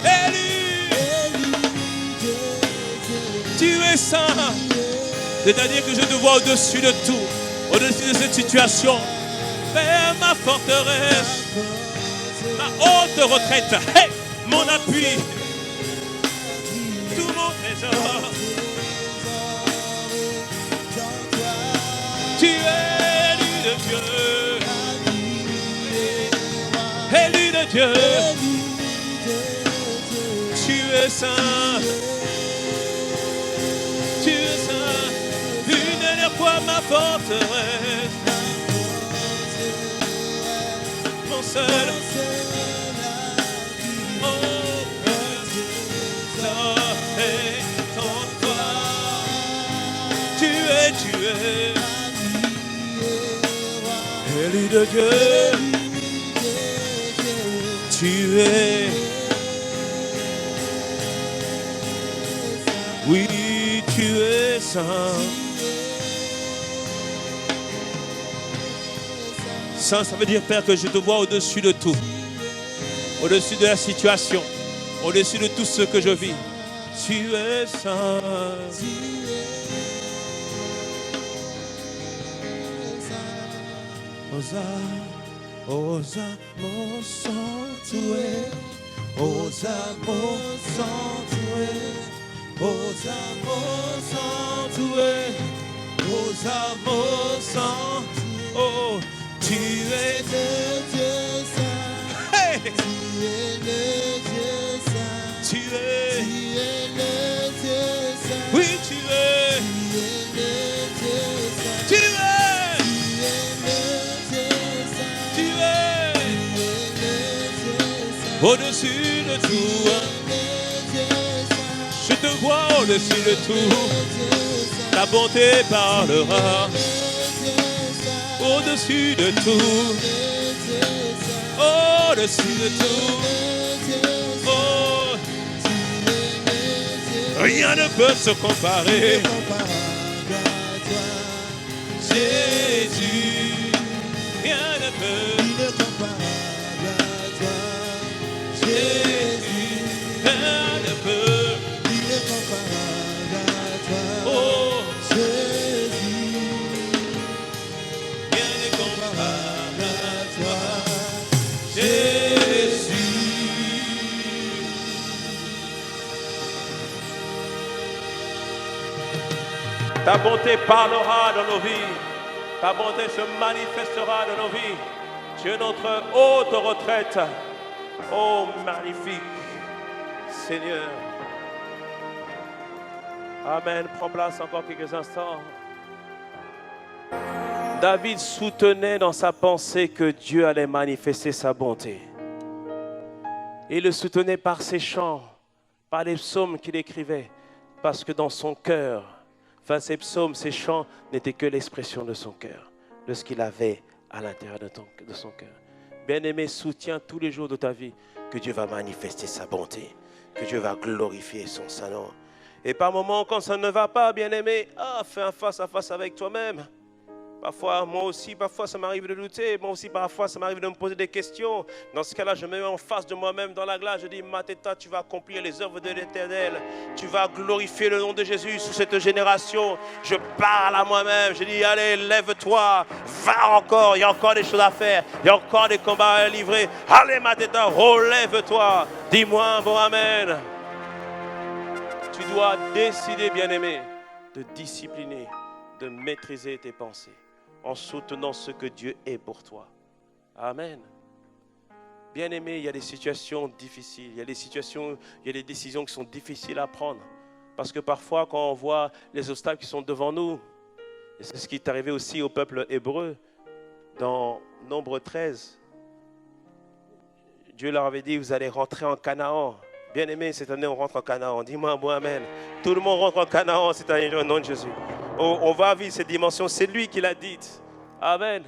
Speaker 3: élu. Tu es saint, c'est-à-dire que je te vois au-dessus de tout, au-dessus de cette situation. Vers ma forteresse, ma haute retraite, hey, mon appui, tout mon trésor. Tu es élu de Dieu, élu de Dieu. Tu es saint, tu es saint. Une dernière fois ma forteresse, mon seul. Mon trésor est en toi. Tu es élu de Dieu. Tu es, oui, tu es saint. Saint, ça veut dire, Père, que je te vois au-dessus de tout, au-dessus de la situation, au-dessus de tout ce que je vis. Tu es saint. Osa, osa, mon sang, tu es. Osa, mon sang, tu es. Osa, mon sang, tu es. Osa, mon sang, oh, tu es le Dieu saint. Hey! Tu es le Dieu saint. Tu es le Dieu saint. Oui, tu es. Tu es le Dieu saint. Tu es. Au-dessus de tout, je te vois au-dessus de tout. Ta bonté parlera au-dessus de tout, au-dessus de tout. Oh, rien ne peut se comparer. Jésus, rien ne peut. Jésus, rien ne peut. Oh, Jésus, rien n'est comparable à toi. Jésus. Ta bonté parlera dans nos vies. Ta bonté se manifestera dans nos vies. Tu es notre haute retraite. Oh, magnifique Seigneur. Amen. Prends place encore quelques instants. David soutenait dans sa pensée que Dieu allait manifester sa bonté. Il le soutenait par ses chants, par les psaumes qu'il écrivait, parce que dans son cœur, enfin ces psaumes, ces chants n'étaient que l'expression de son cœur, de ce qu'il avait à l'intérieur de son cœur. Bien-aimé, soutiens tous les jours de ta vie que Dieu va manifester sa bonté, que Dieu va glorifier son Saint-Nom. Et par moments, quand ça ne va pas, bien-aimé, fais un face-à-face avec toi-même. Parfois, moi aussi, parfois, ça m'arrive de douter. Moi aussi, parfois, ça m'arrive de me poser des questions. Dans ce cas-là, je me mets en face de moi-même dans la glace. Je dis, Mateta, tu vas accomplir les œuvres de l'Éternel. Tu vas glorifier le nom de Jésus sous cette génération. Je parle à moi-même. Je dis, allez, lève-toi. Va encore. Il y a encore des choses à faire. Il y a encore des combats à livrer. Allez, Mateta, relève-toi. Dis-moi un bon amen. Tu dois décider, bien-aimé, de discipliner, de maîtriser tes pensées en soutenant ce que Dieu est pour toi. Amen. Bien-aimé, il y a des situations difficiles, il y a des décisions qui sont difficiles à prendre. Parce que parfois, quand on voit les obstacles qui sont devant nous, et c'est ce qui est arrivé aussi au peuple hébreu, dans Nombre 13, Dieu leur avait dit, vous allez rentrer en Canaan. Bien-aimé, cette année, on rentre en Canaan. Dis-moi un bon amen. Tout le monde rentre en Canaan cette année, au nom de Jésus. On va vivre cette dimension, c'est lui qui l'a dite. Amen.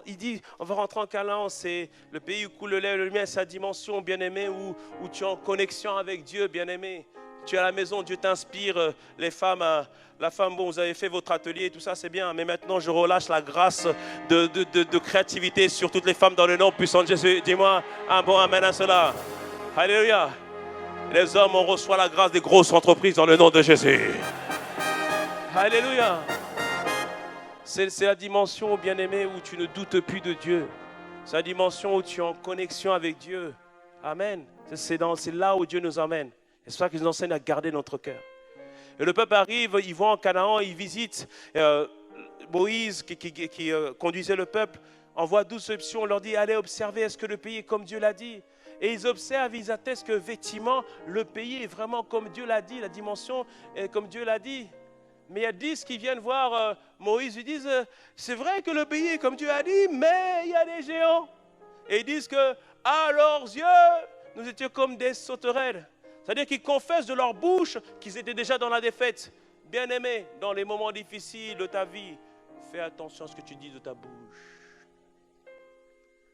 Speaker 3: Il dit, on va rentrer en Canaan, c'est le pays où coule le lait et le miel, c'est la dimension, bien-aimé, où tu es en connexion avec Dieu, bien-aimé. Tu es à la maison, Dieu t'inspire, les femmes, la femme, bon, vous avez fait votre atelier, tout ça, c'est bien, mais maintenant, je relâche la grâce de créativité sur toutes les femmes dans le nom puissant de Jésus. Dis-moi un bon amen à cela. Alléluia. Les hommes, on reçoit la grâce des grosses entreprises dans le nom de Jésus. Alléluia. C'est la dimension, bien-aimé, où tu ne doutes plus de Dieu. C'est la dimension où tu es en connexion avec Dieu. Amen. C'est là où Dieu nous emmène. Et c'est ça qu'il nous enseigne à garder notre cœur. Et le peuple arrive, ils vont en Canaan, ils visitent Moïse qui conduisait le peuple, envoie 12 options, on leur dit, allez observer, est-ce que le pays est comme Dieu l'a dit? Et ils observent, ils attestent que effectivement, le pays est vraiment comme Dieu l'a dit, la dimension est comme Dieu l'a dit. Mais il y a 10 qui viennent voir Moïse, ils disent, c'est vrai que le pays est comme Dieu a dit, mais il y a des géants. Et ils disent que, à leurs yeux, nous étions comme des sauterelles. C'est-à-dire qu'ils confessent de leur bouche qu'ils étaient déjà dans la défaite. Bien-aimé, dans les moments difficiles de ta vie, fais attention à ce que tu dis de ta bouche.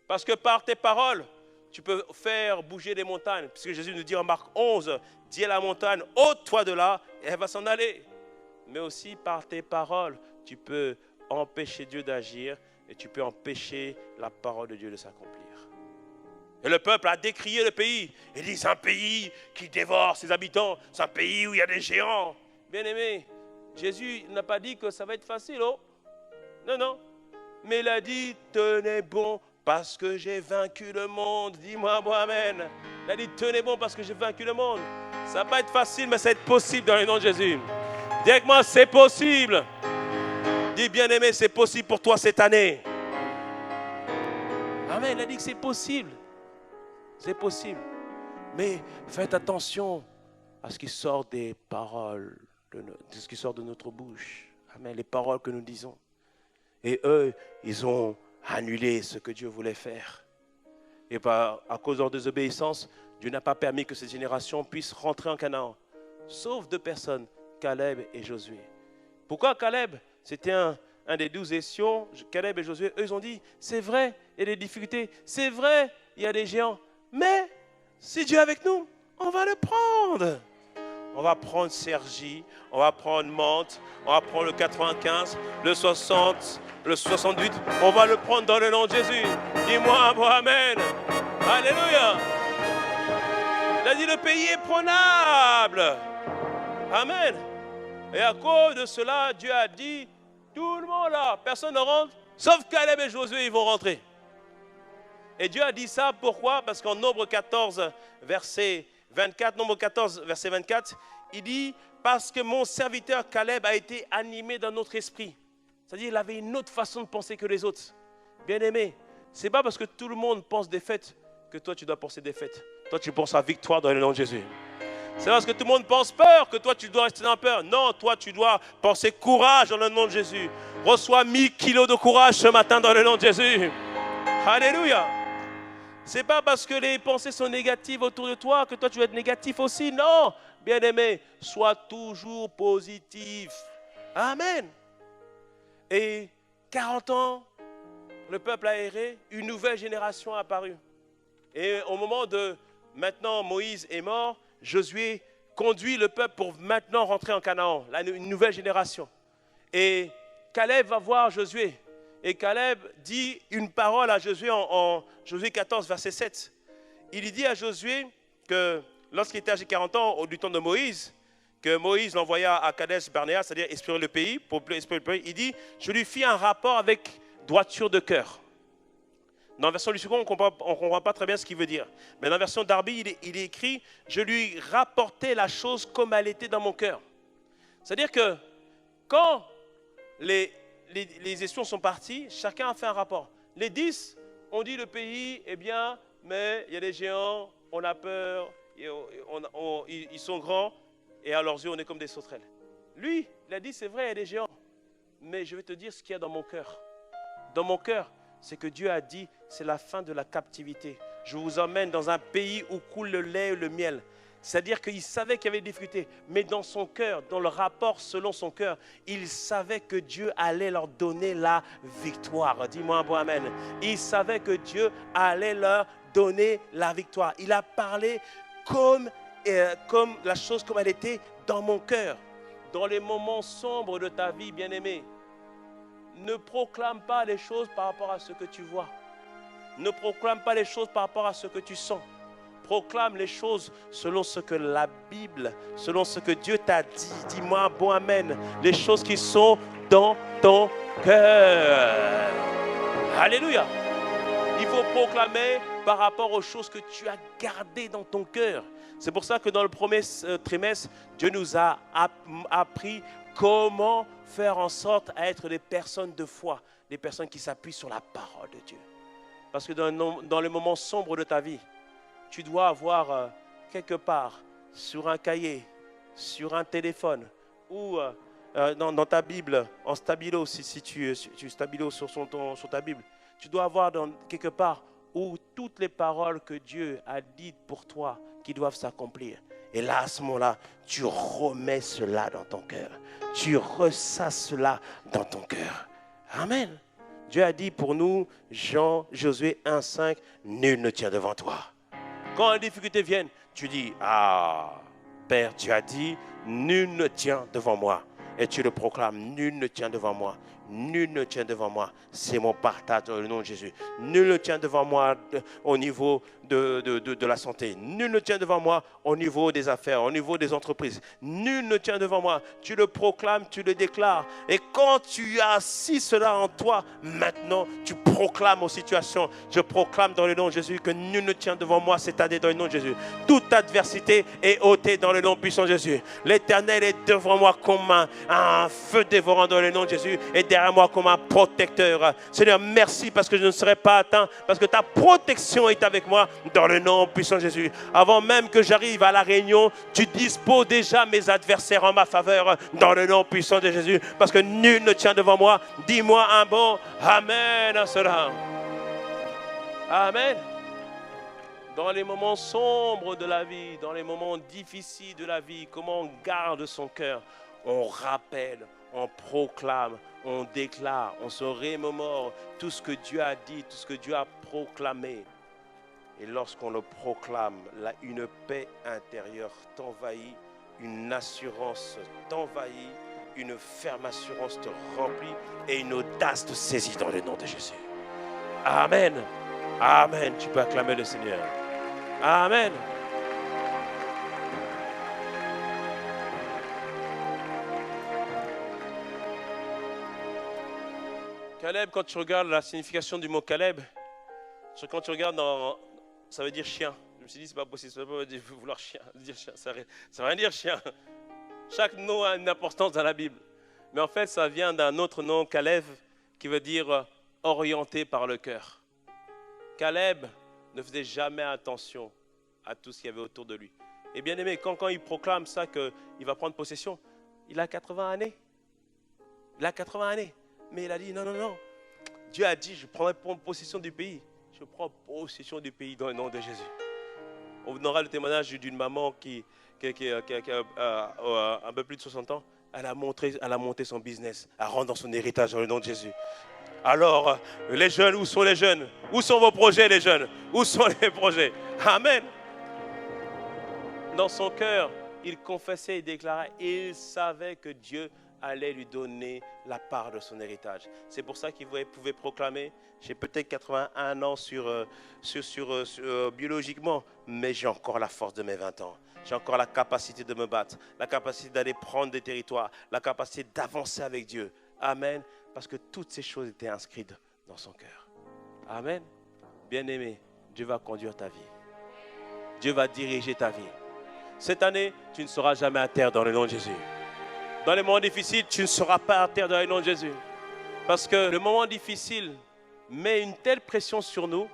Speaker 3: Parce que par tes paroles, tu peux faire bouger les montagnes. Puisque Jésus nous dit en Marc 11, dis à la montagne, ôte-toi de là, et elle va s'en aller. Mais aussi par tes paroles, tu peux empêcher Dieu d'agir et tu peux empêcher la parole de Dieu de s'accomplir. Et le peuple a décrié le pays. Il dit, c'est un pays qui dévore ses habitants. C'est un pays où il y a des géants. Bien-aimé, Jésus n'a pas dit que ça va être facile. Oh. Non, non. Mais il a dit, tenez bon parce que j'ai vaincu le monde. Dis-moi, bon, amen. Il a dit, tenez bon parce que j'ai vaincu le monde. Ça ne va pas être facile, mais ça va être possible dans le nom de Jésus. Dis avec moi, c'est possible. Dis, bien-aimé, c'est possible pour toi cette année. Amen, il a dit que c'est possible. C'est possible. Mais faites attention à ce qui sort des paroles, de ce qui sort de notre bouche. Amen, les paroles que nous disons. Et eux, ils ont annulé ce que Dieu voulait faire. Et à cause de leur désobéissance, Dieu n'a pas permis que cette génération puisse rentrer en Canaan. Sauf 2 personnes, Caleb et Josué. Pourquoi Caleb? C'était un des 12 espions, Caleb et Josué. Eux, ils ont dit, c'est vrai, il y a des difficultés. C'est vrai, il y a des géants. Mais si Dieu est avec nous, on va le prendre. On va prendre Sergi, on va prendre Mantes, on va prendre le 95, le 60, le 68. On va le prendre dans le nom de Jésus. Dis-moi un bon amen. Alléluia. Il a dit le pays est prenable. Amen. Et à cause de cela, Dieu a dit, tout le monde là, personne ne rentre, sauf Caleb et Josué, ils vont rentrer. Et Dieu a dit ça, pourquoi? Parce qu'en Nombre 14, verset 24, Nombre 14, verset 24, il dit, parce que mon serviteur Caleb a été animé dans notre esprit. C'est-à-dire qu'il avait une autre façon de penser que les autres. Bien-aimé, ce n'est pas parce que tout le monde pense défaite que toi tu dois penser défaite. Toi tu penses à victoire dans le nom de Jésus. C'est parce que tout le monde pense peur que toi tu dois rester dans la peur. Non, toi tu dois penser courage dans le nom de Jésus. Reçois 1000 kilos de courage ce matin dans le nom de Jésus. Alléluia. Ce n'est pas parce que les pensées sont négatives autour de toi que toi tu vas être négatif aussi. Non, bien-aimé, sois toujours positif. Amen. Et 40 ans, le peuple a erré, une nouvelle génération a apparu. Et au moment de, maintenant Moïse est mort, Josué conduit le peuple pour maintenant rentrer en Canaan, une nouvelle génération. Et Caleb va voir Josué. Et Caleb dit une parole à Josué en Josué 14, verset 7. Il dit à Josué que lorsqu'il était âgé de 40 ans, du temps de Moïse, que Moïse l'envoya à Kadesh Barnéa, c'est-à-dire explorer le pays, pour explorer le pays, il dit, je lui fis un rapport avec droiture de cœur. Dans la version du second, on ne comprend pas très bien ce qu'il veut dire. Mais dans la version Darby, il est écrit, je lui rapportais la chose comme elle était dans mon cœur. C'est-à-dire que quand les espions sont partis, chacun a fait un rapport. Les 10 ont dit le pays est bien, mais il y a des géants, on a peur, ils sont grands, et à leurs yeux, on est comme des sauterelles. Lui, il a dit, c'est vrai, il y a des géants, mais je vais te dire ce qu'il y a dans mon cœur. Dans mon cœur, c'est que Dieu a dit, c'est la fin de la captivité. Je vous emmène dans un pays où coule le lait et le miel. C'est-à-dire qu'il savait qu'il y avait des difficultés, mais dans son cœur, dans le rapport selon son cœur, il savait que Dieu allait leur donner la victoire. Dis-moi un bon amen. Il savait que Dieu allait leur donner la victoire. Il a parlé comme la chose comme elle était dans mon cœur. Dans les moments sombres de ta vie, bien-aimé, ne proclame pas les choses par rapport à ce que tu vois. Ne proclame pas les choses par rapport à ce que tu sens. Proclame les choses selon ce que la Bible, selon ce que Dieu t'a dit. Dis-moi un bon amen. Les choses qui sont dans ton cœur. Alléluia. Il faut proclamer par rapport aux choses que tu as gardées dans ton cœur. C'est pour ça que dans le premier trimestre, Dieu nous a appris comment faire en sorte à être des personnes de foi, des personnes qui s'appuient sur la parole de Dieu. Parce que dans les moments sombres de ta vie, tu dois avoir quelque part sur un cahier, sur un téléphone ou dans ta Bible, en stabilo, si tu stabilo sur ta Bible, tu dois avoir quelque part où toutes les paroles que Dieu a dites pour toi qui doivent s'accomplir. Et là, à ce moment-là, tu remets cela dans ton cœur. Tu ressasses cela dans ton cœur. Amen. Dieu a dit pour nous, Josué 1,5, nul ne tient devant toi. Quand les difficultés viennent, tu dis, ah, Père, tu as dit, nul ne tient devant moi. Et tu le proclames, nul ne tient devant moi. Nul ne tient devant moi. C'est mon partage dans le nom de Jésus. Nul ne tient devant moi au niveau de la santé. Nul ne tient devant moi au niveau des affaires, au niveau des entreprises. Nul ne tient devant moi. Tu le proclames, tu le déclares. Et quand tu as assis cela en toi, maintenant, tu proclames aux situations. Je proclame dans le nom de Jésus que nul ne tient devant moi cette année dans le nom de Jésus. Toute adversité est ôtée dans le nom puissant de Jésus. L'Éternel est devant moi comme un feu dévorant dans le nom de Jésus et derrière moi comme un protecteur. Seigneur, merci parce que je ne serai pas atteint, parce que ta protection est avec moi dans le nom puissant de Jésus. Avant même que j'arrive à la réunion, tu disposes déjà mes adversaires en ma faveur dans le nom puissant de Jésus, parce que nul ne tient devant moi. Dis-moi un bon Amen à cela. Amen. Dans les moments sombres de la vie, dans les moments difficiles de la vie, comment on garde son cœur? On rappelle, on proclame, on déclare, on se remémore tout ce que Dieu a dit, tout ce que Dieu a proclamé. Et lorsqu'on le proclame, là, une paix intérieure t'envahit, une assurance t'envahit, une ferme assurance te remplit et une audace te saisit dans le nom de Jésus. Amen. Amen. Tu peux acclamer le Seigneur. Amen. Caleb, quand tu regardes la signification du mot Caleb, quand tu regardes ça veut dire chien. Je me suis dit, c'est pas possible, ça ne veut pas vouloir chien, dire chien, ça veut rien dire chien. Chaque nom a une importance dans la Bible. Mais en fait, ça vient d'un autre nom, Caleb, qui veut dire orienté par le cœur. Caleb ne faisait jamais attention à tout ce qu'il y avait autour de lui. Et bien aimé, quand il proclame ça, qu'il va prendre possession, il a 80 années. Il a 80 années. Mais il a dit, non. Dieu a dit, je prendrai possession du pays. Je prends possession du pays dans le nom de Jésus. On aura le témoignage d'une maman qui a un peu plus de 60 ans. Elle a monté son business. Elle rentre dans son héritage dans le nom de Jésus. Alors, les jeunes, où sont les jeunes? Où sont vos projets, les jeunes? Où sont les projets? Amen. Dans son cœur, il confessait et déclarait. Il savait que Dieu allait lui donner la part de son héritage. C'est pour ça qu'il pouvait proclamer, j'ai peut-être 81 ans biologiquement, mais j'ai encore la force de mes 20 ans. J'ai encore la capacité de me battre, la capacité d'aller prendre des territoires, la capacité d'avancer avec Dieu. Amen. Parce que toutes ces choses étaient inscrites dans son cœur. Amen. Bien-aimé, Dieu va conduire ta vie. Dieu va diriger ta vie. Cette année, tu ne seras jamais à terre dans le nom de Jésus. Dans les moments difficiles, tu ne seras pas à terre dans le nom de Jésus. Parce que le moment difficile met une telle pression sur nous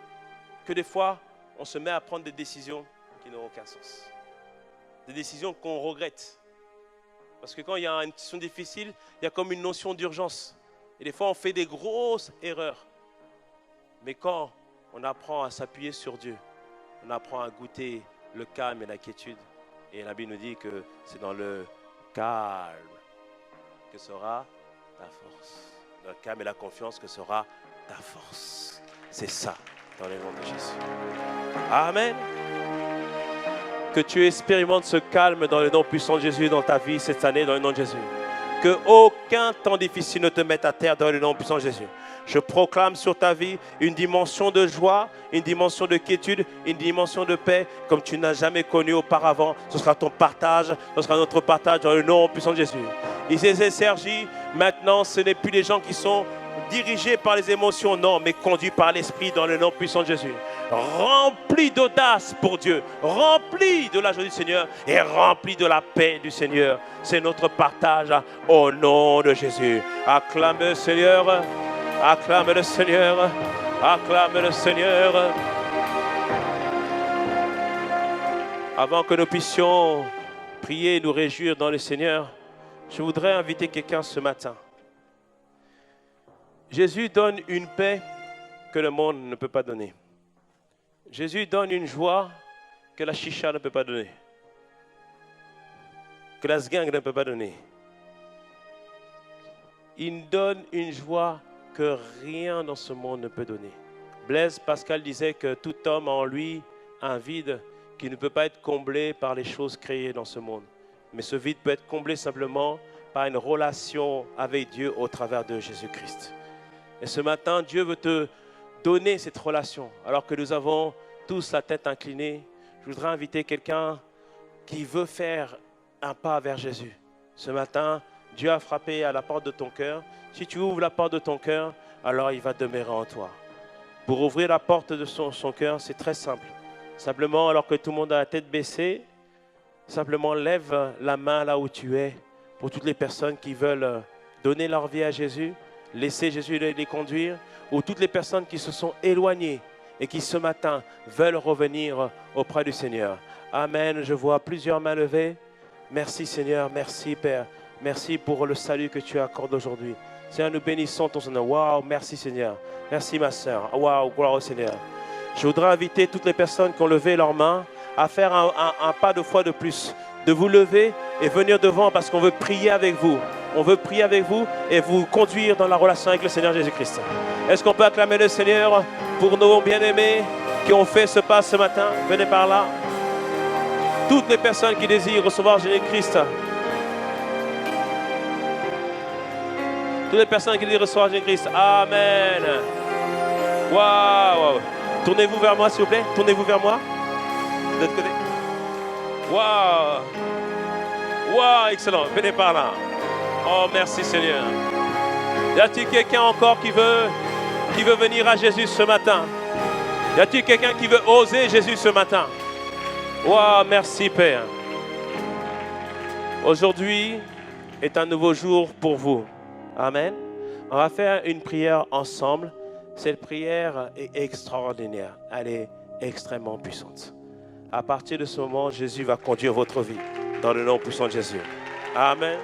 Speaker 3: que des fois, on se met à prendre des décisions qui n'ont aucun sens. Des décisions qu'on regrette. Parce que quand il y a une situation difficile, il y a comme une notion d'urgence. Et des fois, on fait des grosses erreurs. Mais quand on apprend à s'appuyer sur Dieu, on apprend à goûter le calme et la quiétude. Et la Bible nous dit que c'est dans le calme que sera ta force. Dans le calme et la confiance que sera ta force. C'est ça, dans le nom de Jésus. Amen. Que tu expérimentes ce calme dans le nom puissant de Jésus dans ta vie cette année, dans le nom de Jésus. Que aucun temps difficile ne te mette à terre dans le nom puissant de Jésus. Je proclame sur ta vie une dimension de joie, une dimension de quiétude, une dimension de paix comme tu n'as jamais connu auparavant. Ce sera ton partage, ce sera notre partage dans le nom puissant de Jésus. Ici, c'est Sergi. Maintenant, ce n'est plus les gens qui sont dirigés par les émotions, non, mais conduits par l'Esprit dans le nom puissant de Jésus. Remplis d'audace pour Dieu, remplis de la joie du Seigneur et remplis de la paix du Seigneur. C'est notre partage au nom de Jésus. Acclame le Seigneur, acclame le Seigneur, acclame le Seigneur. Avant que nous puissions prier et nous réjouir dans le Seigneur, je voudrais inviter quelqu'un ce matin. Jésus donne une paix que le monde ne peut pas donner. Jésus donne une joie que la chicha ne peut pas donner. Que la sgang ne peut pas donner. Il donne une joie que rien dans ce monde ne peut donner. Blaise Pascal disait que tout homme a en lui un vide qui ne peut pas être comblé par les choses créées dans ce monde. Mais ce vide peut être comblé simplement par une relation avec Dieu au travers de Jésus-Christ. Et ce matin, Dieu veut te donner cette relation. Alors que nous avons tous la tête inclinée, je voudrais inviter quelqu'un qui veut faire un pas vers Jésus. Ce matin, Dieu a frappé à la porte de ton cœur. Si tu ouvres la porte de ton cœur, alors il va demeurer en toi. Pour ouvrir la porte de son cœur, c'est très simple. Simplement, alors que tout le monde a la tête baissée, simplement lève la main là où tu es pour toutes les personnes qui veulent donner leur vie à Jésus. Laissez Jésus les conduire, ou toutes les personnes qui se sont éloignées et qui ce matin veulent revenir auprès du Seigneur. Amen. Je vois plusieurs mains levées. Merci Seigneur, merci Père. Merci pour le salut que tu accordes aujourd'hui. Seigneur, nous bénissons ton Seigneur. Waouh, merci Seigneur. Merci ma sœur. Waouh, gloire au Seigneur. Je voudrais inviter toutes les personnes qui ont levé leurs mains à faire un pas de foi de plus. De vous lever et venir devant parce qu'on veut prier avec vous. On veut prier avec vous et vous conduire dans la relation avec le Seigneur Jésus-Christ. Est-ce qu'on peut acclamer le Seigneur pour nos bien-aimés qui ont fait ce pas ce matin? Venez par là. Toutes les personnes qui désirent recevoir Jésus-Christ. Toutes les personnes qui désirent recevoir Jésus-Christ. Amen. Waouh. Tournez-vous vers moi, s'il vous plaît. Tournez-vous vers moi. De l'autre côté. Waouh. Waouh, excellent. Venez par là. Oh, merci Seigneur. Y a-t-il quelqu'un encore qui veut venir à Jésus ce matin? Y a-t-il quelqu'un qui veut oser Jésus ce matin? Waouh, merci Père. Aujourd'hui est un nouveau jour pour vous. Amen. On va faire une prière ensemble. Cette prière est extraordinaire. Elle est extrêmement puissante. À partir de ce moment, Jésus va conduire votre vie dans le nom puissant de Jésus. Amen.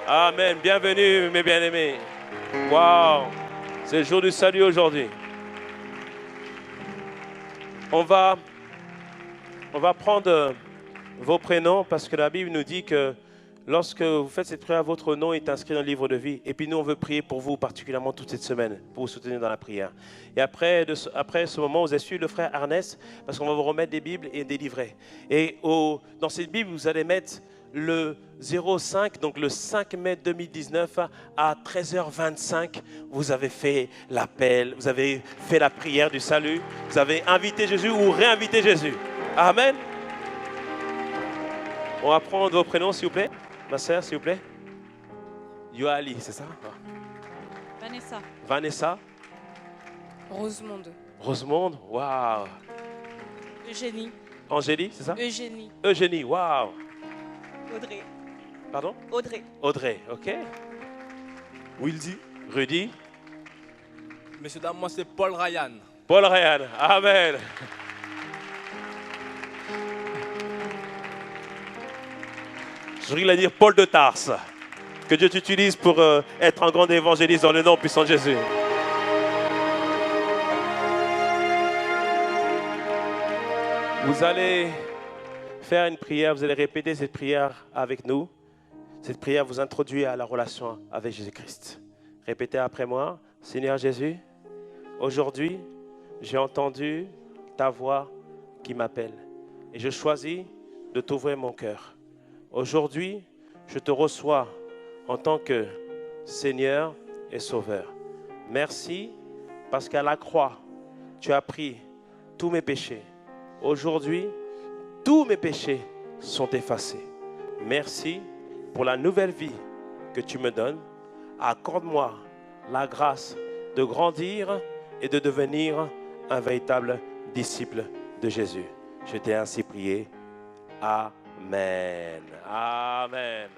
Speaker 3: Amen. Bienvenue, mes bien-aimés. Waouh. C'est le jour du salut aujourd'hui. On va prendre vos prénoms parce que la Bible nous dit que lorsque vous faites cette prière, votre nom est inscrit dans le livre de vie. Et puis nous, on veut prier pour vous particulièrement toute cette semaine, pour vous soutenir dans la prière. Et après ce moment, vous avez suivi le frère Ernest, parce qu'on va vous remettre des Bibles et des livrets. Et dans cette Bible, vous allez mettre le 05, donc le 5 mai 2019 à 13h25, vous avez fait l'appel, vous avez fait la prière du salut, vous avez invité Jésus ou réinvité Jésus. Amen. On va prendre vos prénoms, s'il vous plaît. Ma sœur, s'il vous plaît. Yoali, c'est ça?
Speaker 4: Vanessa.
Speaker 3: Vanessa.
Speaker 4: Rosemonde.
Speaker 3: Rosemonde, waouh.
Speaker 4: Eugénie.
Speaker 3: Angélie, c'est ça?
Speaker 4: Eugénie.
Speaker 3: Eugénie, waouh.
Speaker 4: Audrey.
Speaker 3: Pardon?
Speaker 4: Audrey.
Speaker 3: Audrey, ok.
Speaker 2: Wildy.
Speaker 3: Rudy.
Speaker 5: Messieurs, dames, moi c'est Paul Ryan.
Speaker 3: Paul Ryan, amen. Je voudrais dire Paul de Tarse. Que Dieu t'utilise pour être un grand évangéliste dans le nom puissant de Jésus. Vous allez faire une prière, vous allez répéter cette prière avec nous. Cette prière vous introduit à la relation avec Jésus-Christ. Répétez après moi. Seigneur Jésus, aujourd'hui, j'ai entendu ta voix qui m'appelle. Et je choisis de t'ouvrir mon cœur. Aujourd'hui, je te reçois en tant que Seigneur et Sauveur. Merci parce qu'à la croix, tu as pris tous mes péchés. Aujourd'hui, tous mes péchés sont effacés. Merci pour la nouvelle vie que tu me donnes. Accorde-moi la grâce de grandir et de devenir un véritable disciple de Jésus. Je t'ai ainsi prié. Amen. Amen.